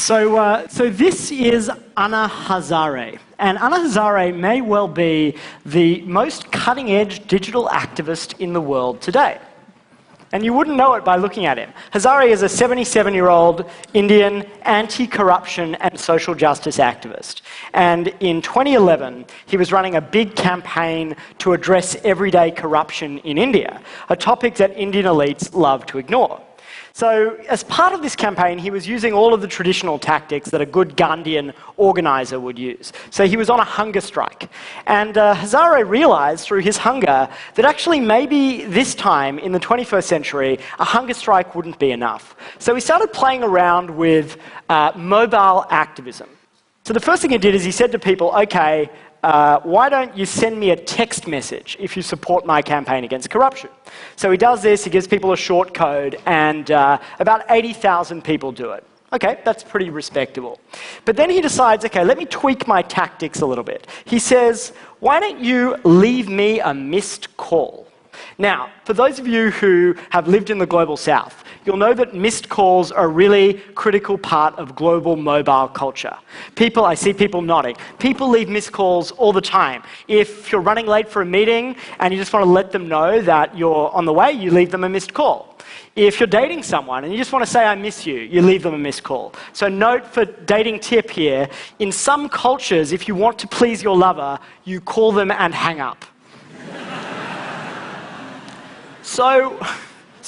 So this is Anna Hazare. And Anna Hazare may well be the most cutting-edge digital activist in the world today. And you wouldn't know it by looking at him. Hazare is a 77-year-old Indian anti-corruption and social justice activist. And in 2011, he was running a big campaign to address everyday corruption in India, a topic that Indian elites love to ignore. So as part of this campaign, he was using all of the traditional tactics that a good Gandhian organizer would use. So he was on a hunger strike. And Hazare realized through his hunger that actually maybe this time in the 21st century, a hunger strike wouldn't be enough. So he started playing around with mobile activism. So the first thing he did is he said to people, okay, why don't you send me a text message if you support my campaign against corruption? So he does this, he gives people a short code, and about 80,000 people do it. Okay, that's pretty respectable. But then he decides, okay, let me tweak my tactics a little bit. He says, why don't you leave me a missed call? Now, for those of you who have lived in the global south, you'll know that missed calls are a really critical part of global mobile culture. I see people nodding. People leave missed calls all the time. If you're running late for a meeting and you just want to let them know that you're on the way, you leave them a missed call. If you're dating someone and you just want to say, I miss you, you leave them a missed call. So note for dating tip here, in some cultures, if you want to please your lover, you call them and hang up. So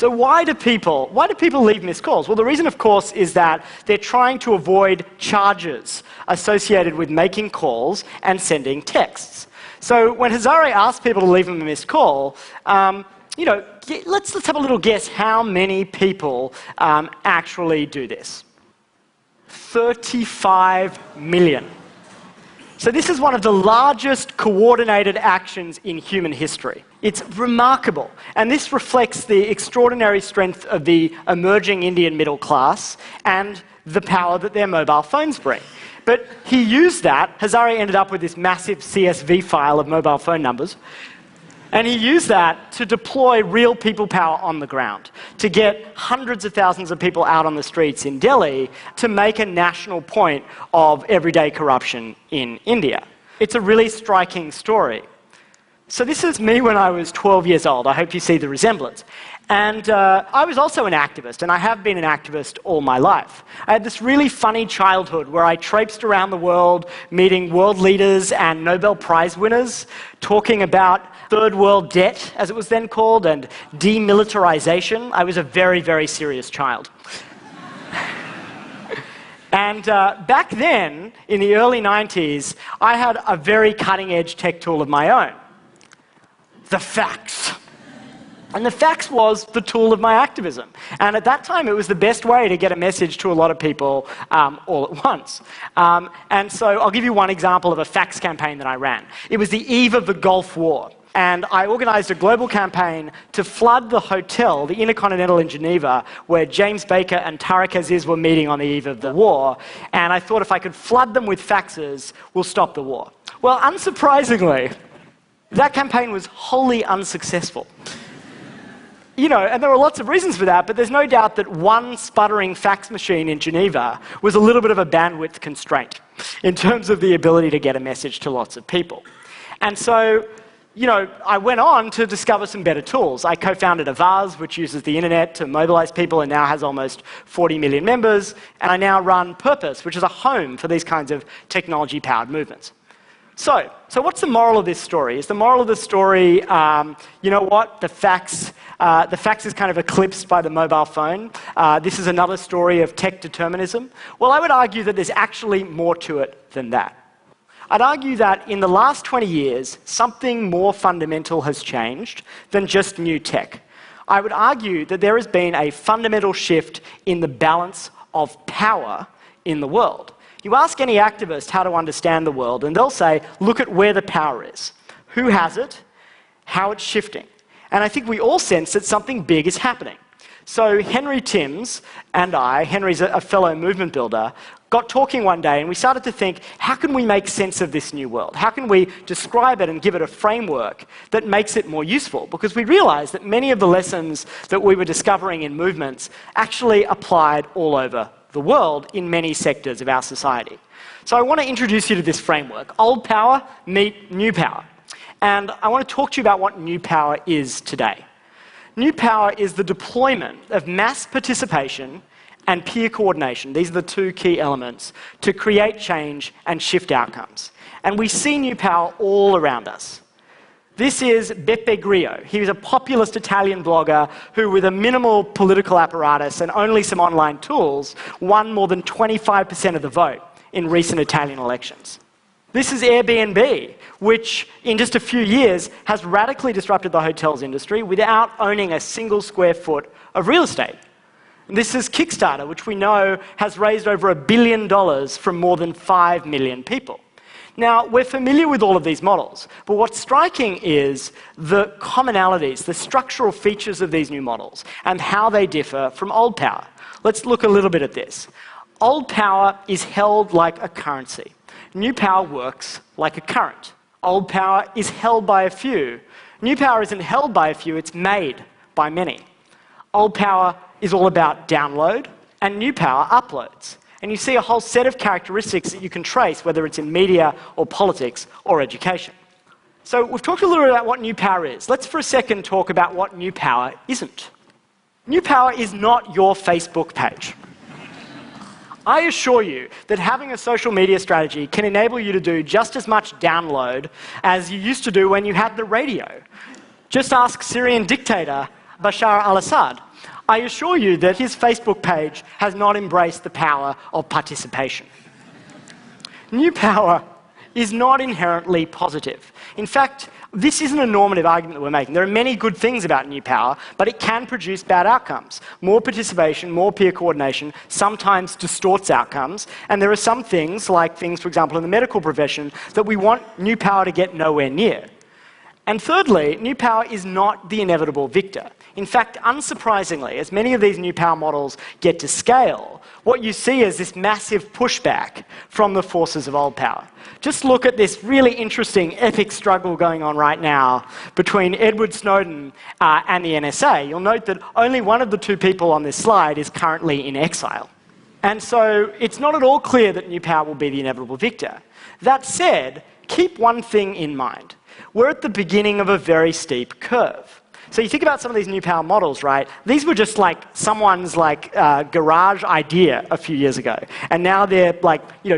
why do people leave missed calls? Well, the reason, of course, is that they're trying to avoid charges associated with making calls and sending texts. So when Hazare asked people to leave him a missed call, let's have a little guess how many people actually do this. 35 million. So this is one of the largest coordinated actions in human history. It's remarkable, and this reflects the extraordinary strength of the emerging Indian middle class and the power that their mobile phones bring. But he used that. Hazare ended up with this massive CSV file of mobile phone numbers, and he used that to deploy real people power on the ground, to get hundreds of thousands of people out on the streets in Delhi to make a national point of everyday corruption in India. It's a really striking story. So this is me when I was 12 years old. I hope you see the resemblance. And I was also an activist, and I have been an activist all my life. I had this really funny childhood where I traipsed around the world meeting world leaders and Nobel Prize winners, talking about third world debt, as it was then called, and demilitarization. I was a very, very serious child. And back then, in the early 90s, I had a very cutting-edge tech tool of my own. The fax. And the fax was the tool of my activism. And at that time, it was the best way to get a message to a lot of people all at once. And so I'll give you one example of a fax campaign that I ran. It was the eve of the Gulf War. And I organized a global campaign to flood the hotel, the Intercontinental in Geneva, where James Baker and Tariq Aziz were meeting on the eve of the war. And I thought if I could flood them with faxes, we'll stop the war. Well, unsurprisingly, that campaign was wholly unsuccessful. And there were lots of reasons for that, but there's no doubt that one sputtering fax machine in Geneva was a little bit of a bandwidth constraint in terms of the ability to get a message to lots of people. And so, I went on to discover some better tools. I co-founded Avaaz, which uses the internet to mobilize people and now has almost 40 million members. And I now run Purpose, which is a home for these kinds of technology-powered movements. So what's the moral of this story? Is the moral of the story, you know what, the fax is kind of eclipsed by the mobile phone. This is another story of tech determinism. Well, I would argue that there's actually more to it than that. I'd argue that in the last 20 years, something more fundamental has changed than just new tech. I would argue that there has been a fundamental shift in the balance of power in the world. You ask any activist how to understand the world, and they'll say, look at where the power is. Who has it? How it's shifting. And I think we all sense that something big is happening. So Henry Timms and I, Henry's a fellow movement builder, got talking one day and we started to think, how can we make sense of this new world? How can we describe it and give it a framework that makes it more useful? Because we realized that many of the lessons that we were discovering in movements actually applied all over the world in many sectors of our society. So I want to introduce you to this framework, old power meet new power. And I want to talk to you about what new power is today. New power is the deployment of mass participation and peer coordination. These are the two key elements to create change and shift outcomes. And we see new power all around us. This is Beppe Grillo. He was a populist Italian blogger who, with a minimal political apparatus and only some online tools, won more than 25% of the vote in recent Italian elections. This is Airbnb, which in just a few years has radically disrupted the hotels industry without owning a single square foot of real estate. And this is Kickstarter, which we know has raised over $1 billion from more than 5 million people. Now, we're familiar with all of these models, but what's striking is the commonalities, the structural features of these new models, and how they differ from old power. Let's look a little bit at this. Old power is held like a currency. New power works like a current. Old power is held by a few. New power isn't held by a few, it's made by many. Old power is all about download, and new power uploads. And you see a whole set of characteristics that you can trace, whether it's in media or politics or education. So we've talked a little bit about what new power is. Let's for a second talk about what new power isn't. New power is not your Facebook page. I assure you that having a social media strategy can enable you to do just as much download as you used to do when you had the radio. Just ask Syrian dictator Bashar al-Assad. I assure you that his Facebook page has not embraced the power of participation. New power is not inherently positive. In fact, this isn't a normative argument that we're making. There are many good things about new power, but it can produce bad outcomes. More participation, more peer coordination sometimes distorts outcomes, and there are some things, like things, for example, in the medical profession, that we want new power to get nowhere near. And thirdly, new power is not the inevitable victor. In fact, unsurprisingly, as many of these new power models get to scale, what you see is this massive pushback from the forces of old power. Just look at this really interesting, epic struggle going on right now between Edward Snowden and the NSA. You'll note that only one of the two people on this slide is currently in exile. And so it's not at all clear that new power will be the inevitable victor. That said, keep one thing in mind. We're at the beginning of a very steep curve. So you think about some of these new power models, right? These were just like someone's garage idea a few years ago. And now they're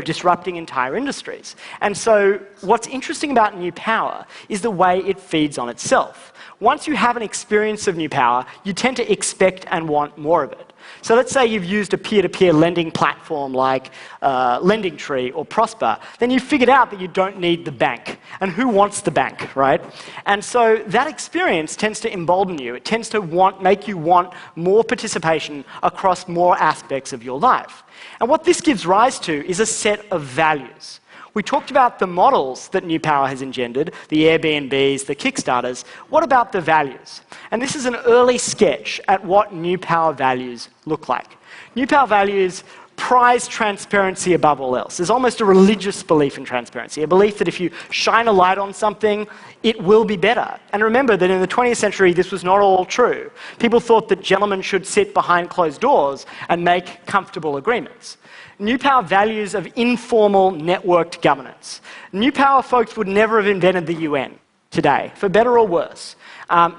disrupting entire industries. And so what's interesting about new power is the way it feeds on itself. Once you have an experience of new power, you tend to expect and want more of it. So let's say you've used a peer-to-peer lending platform like LendingTree or Prosper, then you've figured out that you don't need the bank. And who wants the bank, right? And so that experience tends to embolden you. It tends to make you want more participation across more aspects of your life. And what this gives rise to is a set of values. We talked about the models that new power has engendered, the Airbnbs, the Kickstarters. What about the values? And this is an early sketch at what new power values look like. New power values prize transparency above all else. There's almost a religious belief in transparency, a belief that if you shine a light on something, it will be better. And remember that in the 20th century, this was not all true. People thought that gentlemen should sit behind closed doors and make comfortable agreements. New power values of informal, networked governance. New power folks would never have invented the UN today, for better or worse.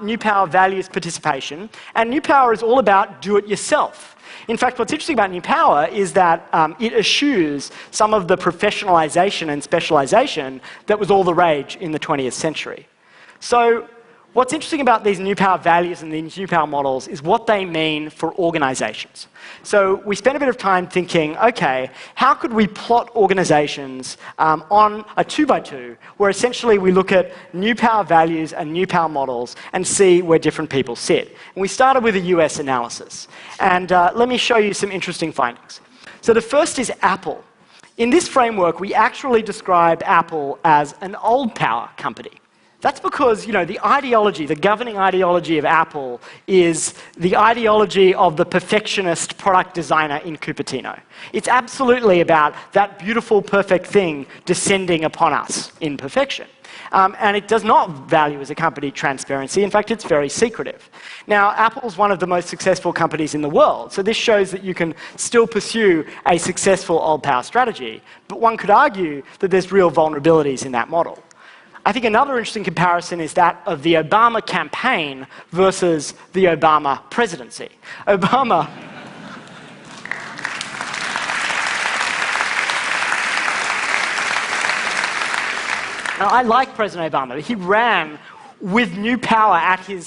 New power values participation, and new power is all about do-it-yourself. In fact, what's interesting about new power is that it eschews some of the professionalization and specialization that was all the rage in the 20th century. So what's interesting about these new power values and these new power models is what they mean for organizations. So we spent a bit of time thinking, okay, how could we plot organizations on a 2x2, where essentially we look at new power values and new power models and see where different people sit. And we started with a US analysis. And let me show you some interesting findings. So the first is Apple. In this framework, we actually describe Apple as an old power company. That's because, the ideology, the governing ideology of Apple is the ideology of the perfectionist product designer in Cupertino. It's absolutely about that beautiful, perfect thing descending upon us in perfection. And it does not value as a company transparency. In fact, it's very secretive. Now, Apple's one of the most successful companies in the world, so this shows that you can still pursue a successful old power strategy, but one could argue that there's real vulnerabilities in that model. I think another interesting comparison is that of the Obama campaign versus the Obama presidency. Obama... Now, I like President Obama. He ran with New Power at his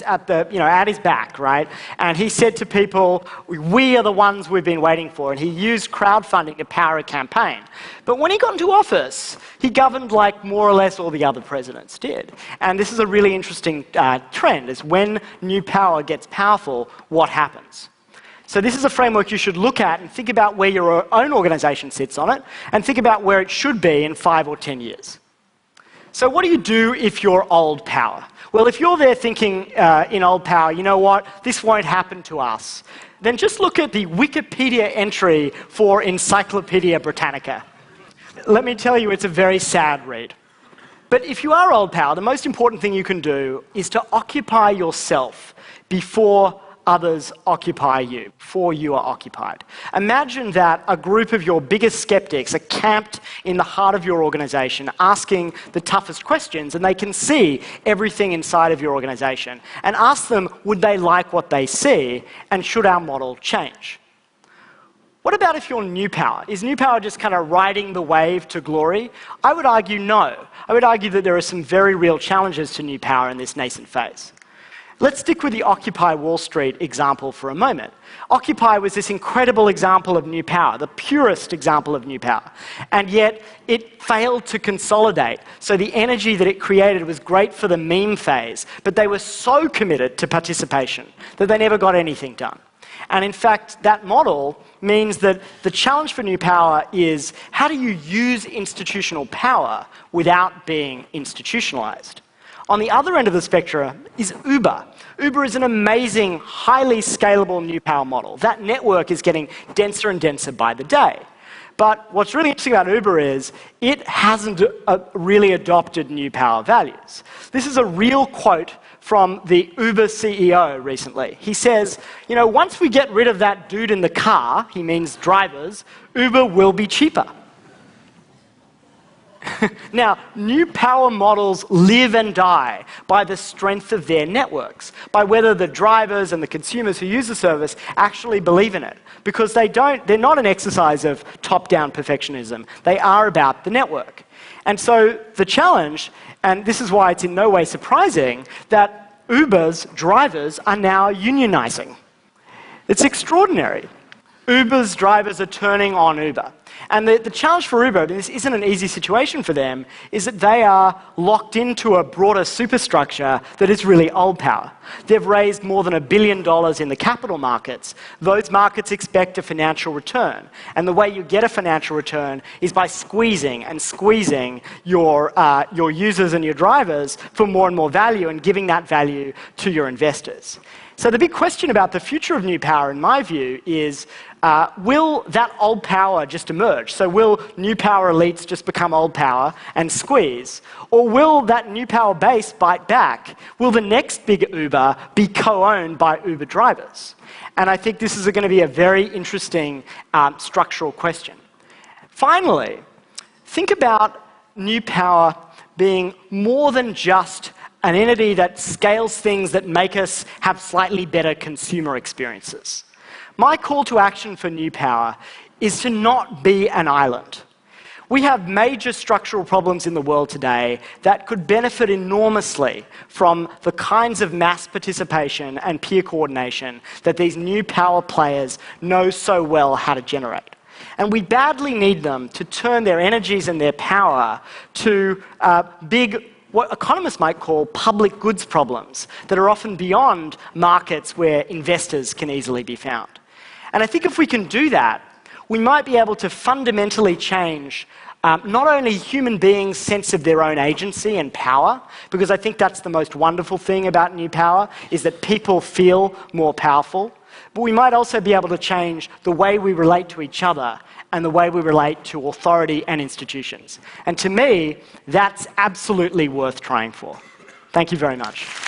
back, right? And he said to people, we are the ones we've been waiting for. And he used crowdfunding to power a campaign. But when he got into office, he governed like more or less all the other presidents did. And this is a really interesting trend, is when New Power gets powerful, what happens? So this is a framework you should look at and think about where your own organization sits on it, and think about where it should be in 5 or 10 years. So what do you do if you're old power? Well, if you're there thinking in old power, you know what, this won't happen to us, then just look at the Wikipedia entry for Encyclopedia Britannica. Let me tell you, it's a very sad read. But if you are old power, the most important thing you can do is to occupy yourself before others occupy you, before you are occupied. Imagine that a group of your biggest skeptics are camped in the heart of your organization, asking the toughest questions, and they can see everything inside of your organization. And ask them, would they like what they see, and should our model change? What about if you're New Power? Is New Power just kind of riding the wave to glory? I would argue no. I would argue that there are some very real challenges to New Power in this nascent phase. Let's stick with the Occupy Wall Street example for a moment. Occupy was this incredible example of New Power, the purest example of New Power, and yet it failed to consolidate. So the energy that it created was great for the meme phase, but they were so committed to participation that they never got anything done. And in fact, that model means that the challenge for New Power is, how do you use institutional power without being institutionalized? On the other end of the spectrum is Uber. Uber is an amazing, highly scalable New Power model. That network is getting denser and denser by the day. But what's really interesting about Uber is it hasn't really adopted New Power values. This is a real quote from the Uber CEO recently. He says, once we get rid of that dude in the car, he means drivers, Uber will be cheaper. Now, New Power models live and die by the strength of their networks, by whether the drivers and the consumers who use the service actually believe in it. Because they're not an exercise of top-down perfectionism. They are about the network. And so the challenge, and this is why it's in no way surprising, that Uber's drivers are now unionizing. It's extraordinary. Uber's drivers are turning on Uber. And the challenge for Uber, this isn't an easy situation for them, is that they are locked into a broader superstructure that is really old power. They've raised more than $1 billion in the capital markets. Those markets expect a financial return. And the way you get a financial return is by squeezing your users and your drivers for more and more value and giving that value to your investors. So the big question about the future of New Power, in my view, is will that old power just emerge? So will New Power elites just become old power and squeeze? Or will that New Power base bite back? Will the next big Uber be co-owned by Uber drivers? And I think this is going to be a very interesting structural question. Finally, think about New Power being more than just an entity that scales things that make us have slightly better consumer experiences. My call to action for New Power is to not be an island. We have major structural problems in the world today that could benefit enormously from the kinds of mass participation and peer coordination that these New Power players know so well how to generate. And we badly need them to turn their energies and their power to big, what economists might call public goods problems that are often beyond markets where investors can easily be found. And I think if we can do that, we might be able to fundamentally change not only human beings' sense of their own agency and power, because I think that's the most wonderful thing about New Power, is that people feel more powerful, but we might also be able to change the way we relate to each other and the way we relate to authority and institutions. And to me, that's absolutely worth trying for. Thank you very much.